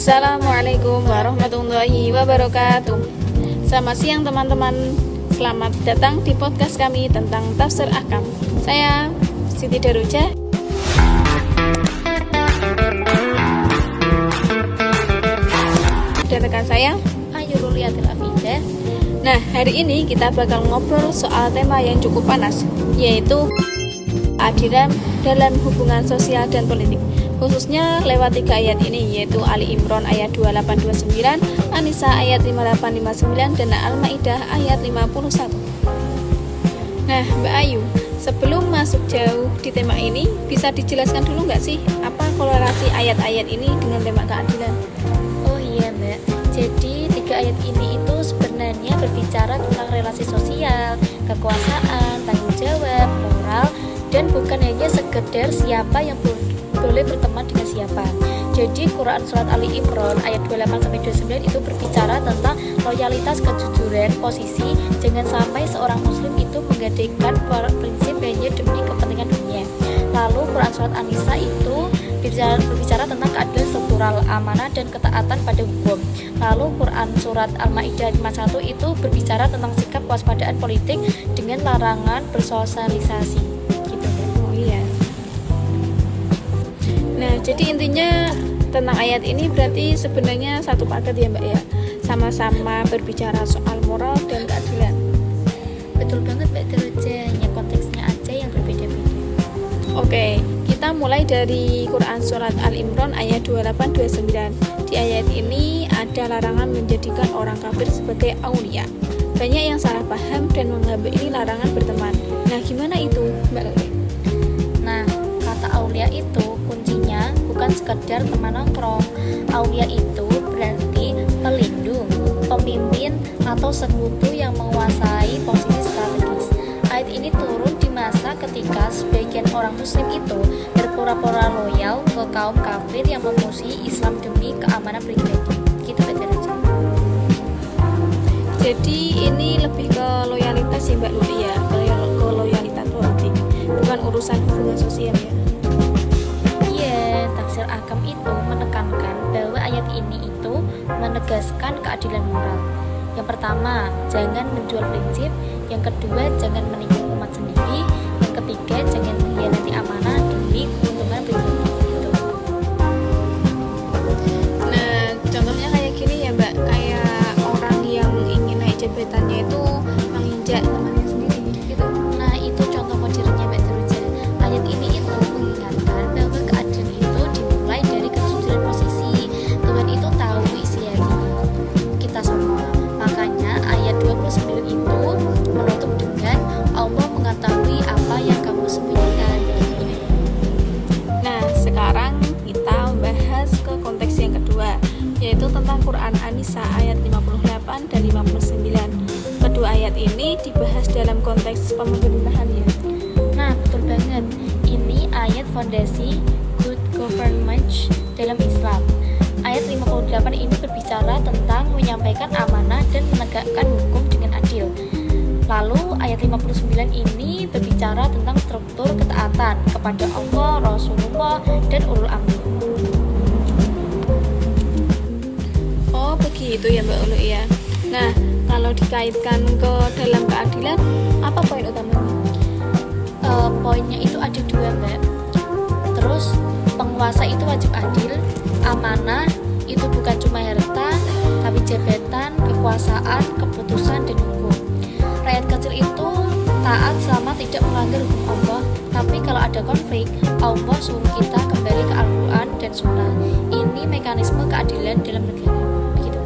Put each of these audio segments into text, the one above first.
Assalamualaikum warahmatullahi wabarakatuh. Selamat siang teman-teman. Selamat datang di podcast kami tentang Tafsir Ahkam. Saya Siti Daruja. Dan rekan saya Ayu Ruliatil Afidah. Nah, hari ini kita bakal ngobrol soal tema yang cukup panas, yaitu keadilan dalam hubungan sosial dan politik, khususnya lewat 3 ayat ini, yaitu Ali Imran ayat 28-29, An-Nisa ayat 58-59, dan Al-Maidah ayat 51. Nah, Mbak Ayu, sebelum masuk jauh di tema ini, bisa dijelaskan dulu nggak sih apa korelasi ayat-ayat ini dengan tema keadilan? Oh iya Mbak, jadi 3 ayat ini itu sebenarnya berbicara tentang relasi sosial, kekuasaan, tanggung jawab, moral, dan bukan hanya sekedar siapa yang boleh berteman dengan siapa. Jadi Quran Surat Ali Imran ayat 28-29 itu berbicara tentang loyalitas, kejujuran, posisi. Jangan sampai seorang muslim itu menggadaikan prinsip hanya demi kepentingan dunia. Lalu Quran Surat An-Nisa itu berbicara tentang keadilan struktural, amanah, dan ketaatan pada hukum. Lalu Quran Surat Al-Maidah 51 itu berbicara tentang sikap kewaspadaan politik dengan larangan bersosialisasi. Nah, jadi intinya tentang ayat ini berarti sebenarnya satu paket ya Mbak ya, sama-sama berbicara soal moral dan keadilan. Betul banget Mbak Daruja, hanya konteksnya aja yang berbeda-beda. Oke, kita mulai dari Quran Surat Al-Imran ayat 28-29. Di ayat ini ada larangan menjadikan orang kafir sebagai aulia. Banyak yang salah paham dan menganggap ini larangan berteman. Nah, gimana itu Mbak Luli? Nah, kata aulia itu kuncinya bukan sekedar teman nongkrong. Aulia itu berarti pelindung, pemimpin, atau sekutu yang menguasai posisi strategis. Ayat ini turun di masa ketika sebagian orang muslim itu berpura-pura loyal ke kaum kafir yang memusuhi Islam demi keamanan pribadi. Gitu betul aja. Jadi ini lebih ke loyalitas ya Mbak Luli ya, ke loyalitas politik, bukan urusan hubungan sosial ya. Tafsir Ahkam itu menekankan bahwa ayat ini itu menegaskan keadilan moral. Yang pertama, jangan menjual prinsip. Yang kedua, jangan menikung umat sendiri. Yang ketiga, jangan mengkhianati amanah demi keuntungan pribadi. Gitu. Nah, contohnya kayak gini ya Mbak, kayak orang yang ingin naik jabatannya itu menginjak temannya sendiri gitu. Nah, itu contoh modernnya Mbak Daruja. Ayat ini itu mengingatkan bahwa keadilan itu dimulai dari kejujuran posisi. Tuhan itu tahu isi hati kita semua. Makanya ayat 29 itu menutup dengan Allah mengetahui apa yang kamu sembunyikan. Nah, sekarang kita membahas ke konteks yang kedua, yaitu tentang Quran An-Nisa ayat 58 dan 59. Kedua ayat ini dibahas dalam konteks pemerintahan ya. Nah, betul banget. Ini ayat fondasi good governance dalam Islam. Ayat 58 ini berbicara tentang menyampaikan amanah dan menegakkan hukum dengan adil. Lalu ayat 59 ini berbicara tentang struktur ketaatan kepada Allah, Rasulullah, dan ulul amri. Oh, begitu ya Mbak Ulu ya. Nah, kalau dikaitkan ke dalam keadilan, apa poin utamanya? Poinnya itu ada 2 Mbak. Terus penguasa itu wajib adil, amanah itu bukan cuma harta, tapi jabatan, kekuasaan, keputusan, dan hukum. Rakyat kecil itu taat selama tidak melanggar hukum Allah. Tapi kalau ada konflik, Allah suruh kita kembali ke Al-Quran dan Sunnah. Ini mekanisme keadilan dalam negara. Begitu.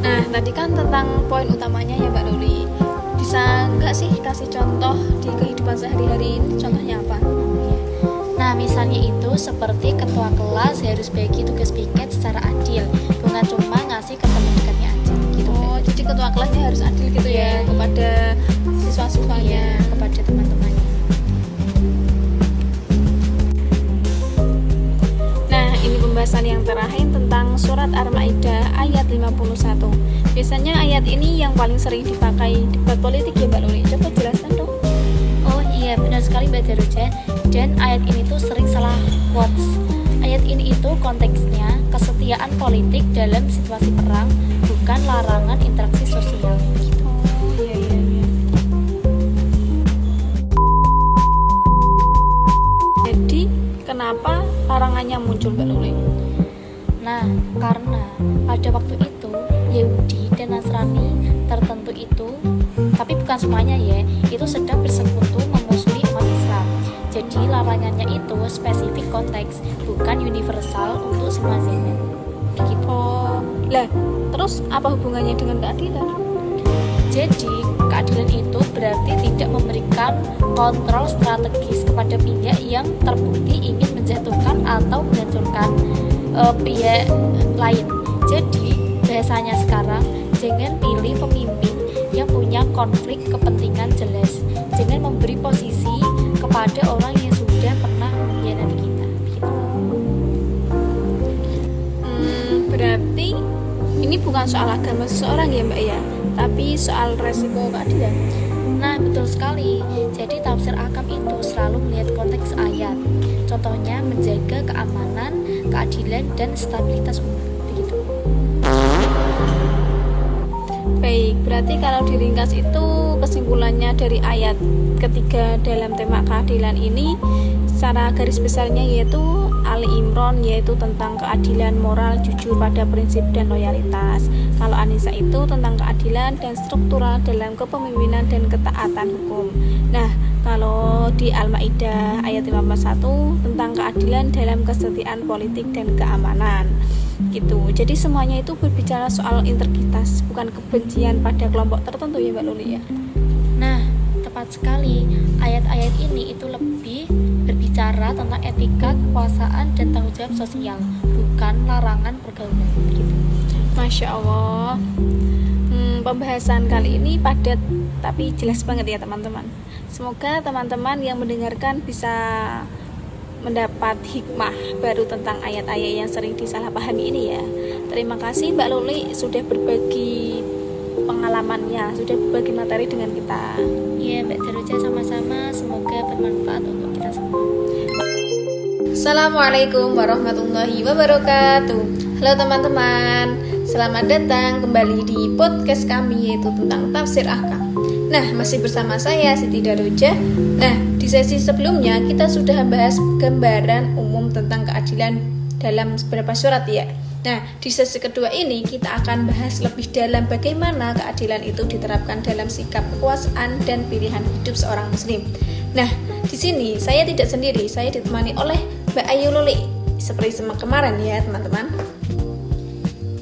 Nah, tadi kan tentang poin utamanya ya Mbak Luli. Bisa nggak sih kasih contoh di kehidupan sehari-hari ini? Contohnya apa? Nah, misalnya itu seperti ketua kelas harus bagi tugas piket secara adil, bukan cuma ngasih ke teman-temannya aja gitu. Oh, jadi ketua kelasnya harus adil gitu ya kepada siswa-siswanya, kepada teman-temannya. Nah, ini pembahasan yang terakhir tentang surat Al-Maidah ayat 51. Biasanya ayat ini yang paling sering dipakai debat politik ya Mbak Luli. Coba jelaskan dong. Oh iya, benar sekali Mbak Daruja. Dan ayat ini tuh sering salah quotes. Ayat ini itu konteksnya kesetiaan politik dalam situasi perang, bukan larangan interaksi sosial. Jadi kenapa larangannya muncul, Mbak Luli? Nah, karena pada waktu itu Yahudi dan Nasrani tertentu itu, tapi bukan semuanya ya, itu sedang bersekutu memusuhi umat Islam. Jadi larangannya itu spesifik konteks, bukan universal untuk semua zaman. Begitu. Oh, lah, terus apa hubungannya dengan keadilan? Jadi keadilan itu berarti tidak memberikan kontrol strategis kepada pihak yang terbukti ingin menjatuhkan atau menghancurkan pihak lain. Jadi bahasanya sekarang, jangan pilih pemimpin yang punya konflik kepentingan jelas. Jangan memberi posisi kepada orang yang sudah pernah mengkhianati kita. Begitu. Berarti ini bukan soal agama seseorang ya, Mbak ya, tapi soal resiko keadilan. Nah, betul sekali. Jadi tafsir Akam itu selalu melihat konteks ayat. Contohnya menjaga keamanan, keadilan, dan stabilitas umat. Begitu. Baik, berarti kalau diringkas itu kesimpulannya dari ayat ketiga dalam tema keadilan ini secara garis besarnya yaitu Ali Imran, yaitu tentang keadilan moral, jujur pada prinsip dan loyalitas. Kalau An-Nisa itu tentang keadilan dan struktural dalam kepemimpinan dan ketaatan hukum. Nah, kalau di Al-Maidah ayat 51 tentang keadilan dalam kesetiaan politik dan keamanan. Gitu. Jadi semuanya itu berbicara soal integritas, bukan kebencian pada kelompok tertentu ya, Mbak Luli ya. Nah, tepat sekali. Ayat-ayat ini itu lebih berbicara tentang etika, kekuasaan, dan tanggung jawab sosial, bukan larangan pergaulan. Begitu. Masya Allah. Pembahasan kali ini padat tapi jelas banget ya teman-teman. Semoga teman-teman yang mendengarkan bisa mendapat hikmah baru tentang ayat-ayat yang sering disalahpahami ini ya. Terima kasih Mbak Luli sudah berbagi pengalamannya, sudah berbagi materi dengan kita. Iya, Mbak Daroja, sama-sama. Semoga bermanfaat untuk kita semua. Assalamualaikum warahmatullahi wabarakatuh. Halo teman-teman, selamat datang kembali di podcast kami yaitu tentang tafsir Ahkam. Nah, masih bersama saya Siti Daroja. Nah, di sesi sebelumnya kita sudah membahas gambaran umum tentang keadilan dalam beberapa surat ya. Nah, di sesi kedua ini kita akan bahas lebih dalam bagaimana keadilan itu diterapkan dalam sikap kekuasaan dan pilihan hidup seorang muslim. Nah, di sini saya tidak sendiri, saya ditemani oleh Mbak Ayu Luli. Seperti kemarin ya, teman-teman.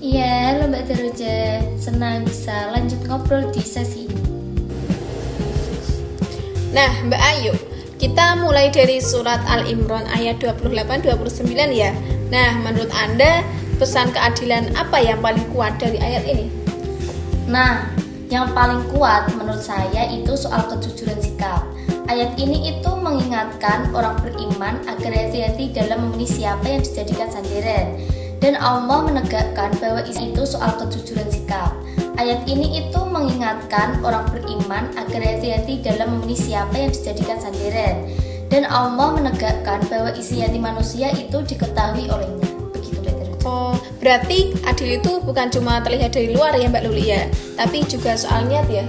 Iya, halo Mbak Daroja. Senang bisa lanjut ngobrol di sesi ini. Nah, Mbak Ayu, kita mulai dari surat Al-Imran ayat 28-29 ya. Nah, menurut Anda pesan keadilan apa yang paling kuat dari ayat ini? Nah, yang paling kuat menurut saya itu soal kejujuran sikap. Ayat ini itu mengingatkan orang beriman agar hati-hati dalam memilih siapa yang dijadikan sandaran. Dan Allah menegakkan bahwa itu soal kejujuran sikap. Ayat ini itu mengingatkan orang beriman agar hati-hati dalam memilih siapa yang dijadikan sandaran. Dan Allah menegakkan bahwa isi hati manusia itu diketahui olehnya. Begitu, Mbak Daroja. Oh, berarti adil itu bukan cuma terlihat dari luar ya Mbak Luli ya, tapi juga soal niat ya.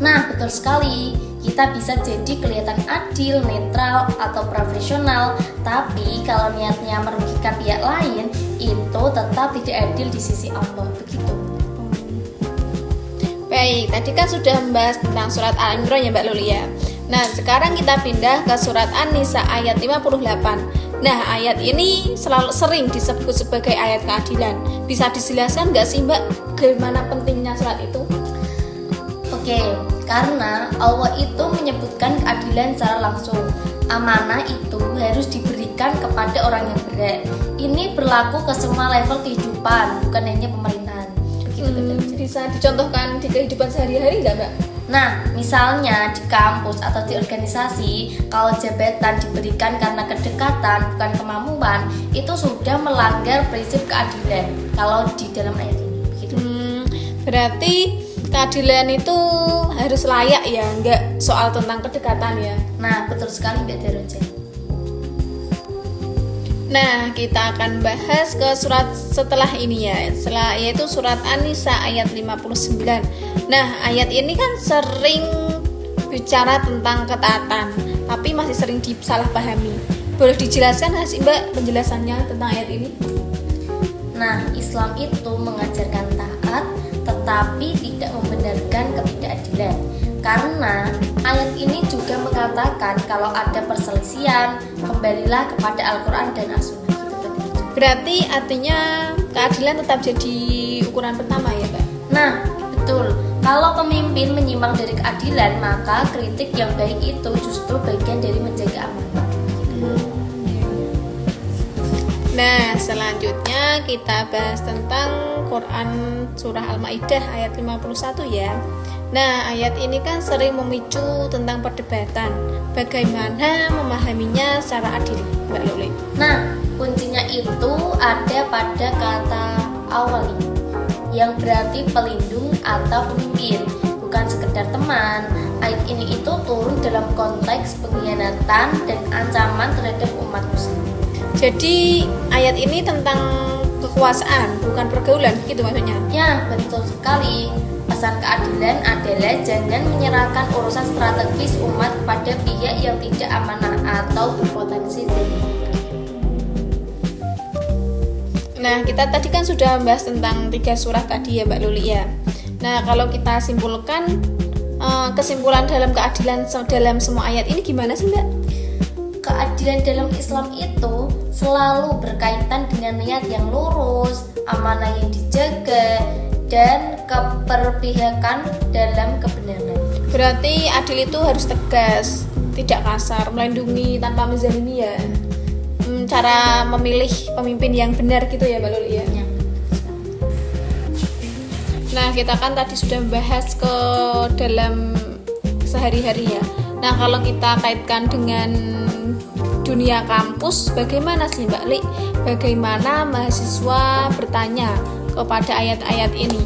Nah, betul sekali. Kita bisa jadi kelihatan adil, netral, atau profesional, tapi kalau niatnya merugikan pihak lain, itu tetap tidak adil di sisi Allah. Begitu. Baik, tadi kan sudah membahas tentang surat Al-Imran ya Mbak Luli ya. Nah, sekarang kita pindah ke surat An-Nisa ayat 58. Nah, ayat ini selalu sering disebut sebagai ayat keadilan. Bisa dijelaskan nggak sih Mbak, bagaimana pentingnya surat itu? Oke, karena Allah itu menyebutkan keadilan secara langsung. Amanah itu harus diberikan kepada orang yang berat. Ini berlaku ke semua level kehidupan, bukan hanya pemerintahan. Bisa dicontohkan di kehidupan sehari-hari nggak Mbak? Nah, misalnya di kampus atau di organisasi, kalau jabatan diberikan karena kedekatan, bukan kemampuan, itu sudah melanggar prinsip keadilan. Kalau di dalam ayat ini, begitu. Berarti keadilan itu harus layak ya, nggak soal tentang kedekatan ya. Nah, betul sekali Mbak Daroja. Nah, kita akan bahas ke surat setelah ini ya, yaitu surat An-Nisa ayat 59. Nah, ayat ini kan sering bicara tentang ketaatan, tapi masih sering disalahpahami. Boleh dijelaskan nggak sih Mbak penjelasannya tentang ayat ini? Nah, Islam itu mengajarkan taat, tetapi tidak membenarkan ketidakadilan. Karena ayat ini juga mengatakan kalau ada perselisihan, kembalilah kepada Al-Quran dan As-Sunnah. Berarti artinya keadilan tetap jadi ukuran pertama ya Mbak? Nah, betul. Kalau pemimpin menyimpang dari keadilan, maka kritik yang baik itu justru bagian dari menjaga amanah. Nah, selanjutnya kita bahas tentang Quran Surah Al-Maidah ayat 51 ya. Nah, ayat ini kan sering memicu tentang perdebatan. Bagaimana memahaminya secara adil, Mbak Luli? Nah, kuncinya itu ada pada kata awali, yang berarti pelindung atau pemimpin, bukan sekedar teman. Ayat ini itu turun dalam konteks pengkhianatan dan ancaman terhadap umat muslim. Jadi ayat ini tentang kekuasaan, bukan pergaulan, gitu maksudnya? Ya, betul sekali. Pesan keadilan adalah jangan menyerahkan urusan strategis umat kepada pihak yang tidak amanah atau berpotensi zalim. Nah, kita tadi kan sudah membahas tentang 3 surat tadi ya Mbak Luli ya. Nah, kalau kita simpulkan kesimpulan dalam keadilan dalam semua ayat ini gimana sih Mbak? Keadilan dalam Islam itu selalu berkaitan dengan niat yang lurus, amanah yang dijaga, dan keberpihakan dalam kebenaran. Berarti adil itu harus tegas, tidak kasar, melindungi tanpa menzalimi ya. Cara memilih pemimpin yang benar gitu ya Mbak Luli ya. Nah, kita kan tadi sudah membahas ke dalam sehari-hari ya. Nah, kalau kita kaitkan dengan dunia kampus, bagaimana sih Mbak Li? Bagaimana mahasiswa bertanya kepada ayat-ayat ini?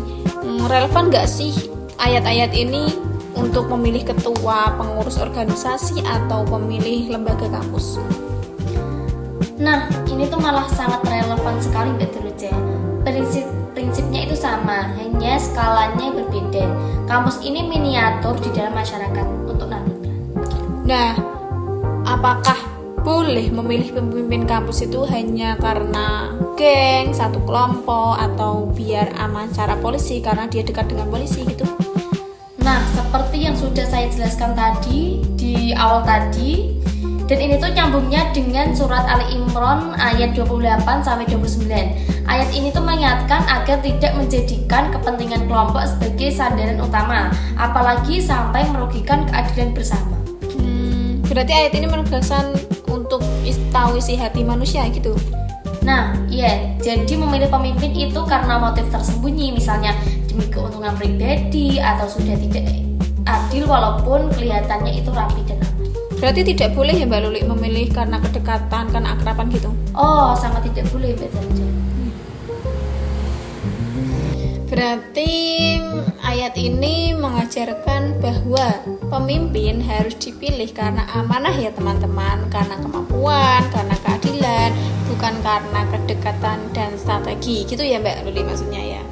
Relevan nggak sih ayat-ayat ini untuk memilih ketua, pengurus organisasi, atau pemilih lembaga kampus? Nah, ini tuh malah sangat relevan sekali Mbak Teruja. Prinsipnya itu sama, hanya skalanya berbeda. Kampus ini miniatur di dalam masyarakat untuk nantinya. Nah, apakah boleh memilih pemimpin kampus itu hanya karena geng, satu kelompok, atau biar aman cara polisi karena dia dekat dengan polisi gitu? Nah, seperti yang sudah saya jelaskan tadi di awal tadi, dan ini tuh nyambungnya dengan surat Ali Imran ayat 28-29. Ayat ini tuh mengingatkan agar tidak menjadikan kepentingan kelompok sebagai sandaran utama, apalagi sampai merugikan keadilan bersama. Berarti ayat ini menegaskan untuk tahu isi hati manusia gitu. Nah, iya, jadi memilih pemimpin itu karena motif tersembunyi, misalnya demi keuntungan pribadi atau sudah tidak adil walaupun kelihatannya itu rapi dan aman. Berarti tidak boleh ya Mbak Luli memilih karena kedekatan, karena akraban gitu? Oh, sangat tidak boleh Mbak Teruja. Berarti ayat ini mengajarkan bahwa pemimpin harus dipilih karena amanah ya teman-teman, karena kemampuan, karena keadilan, bukan karena kedekatan dan strategi. Gitu ya Mbak Luli maksudnya ya?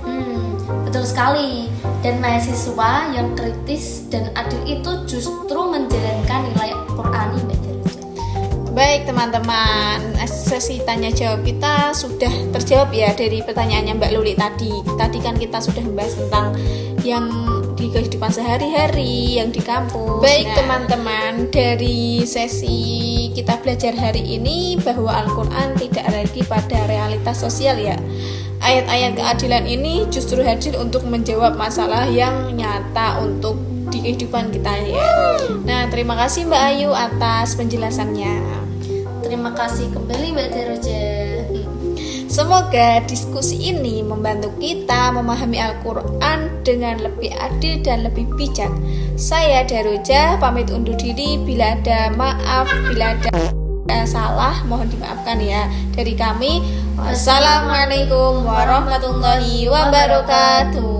Betul sekali. Dan mahasiswa yang kritis dan adil itu justru menjalankan nilai Qur'ani Mbak Teruja. Baik teman-teman, sesi tanya jawab kita sudah terjawab ya dari pertanyaannya Mbak Luli tadi. Tadi kan kita sudah membahas tentang yang di kehidupan sehari-hari, yang di kampus. Baik teman-teman, dari sesi kita belajar hari ini bahwa Al-Quran tidak lagi pada realitas sosial ya. Ayat-ayat keadilan ini justru hadir untuk menjawab masalah yang nyata untuk di kehidupan kita ya. Nah, terima kasih Mbak Ayu atas penjelasannya. Terima kasih kembali Mbak Teruja. Semoga diskusi ini membantu kita memahami Al-Quran dengan lebih adil dan lebih bijak. Saya Daroja pamit undur diri. Bila ada maaf, bila ada salah mohon dimaafkan ya. Dari kami, wassalamualaikum warahmatullahi wabarakatuh.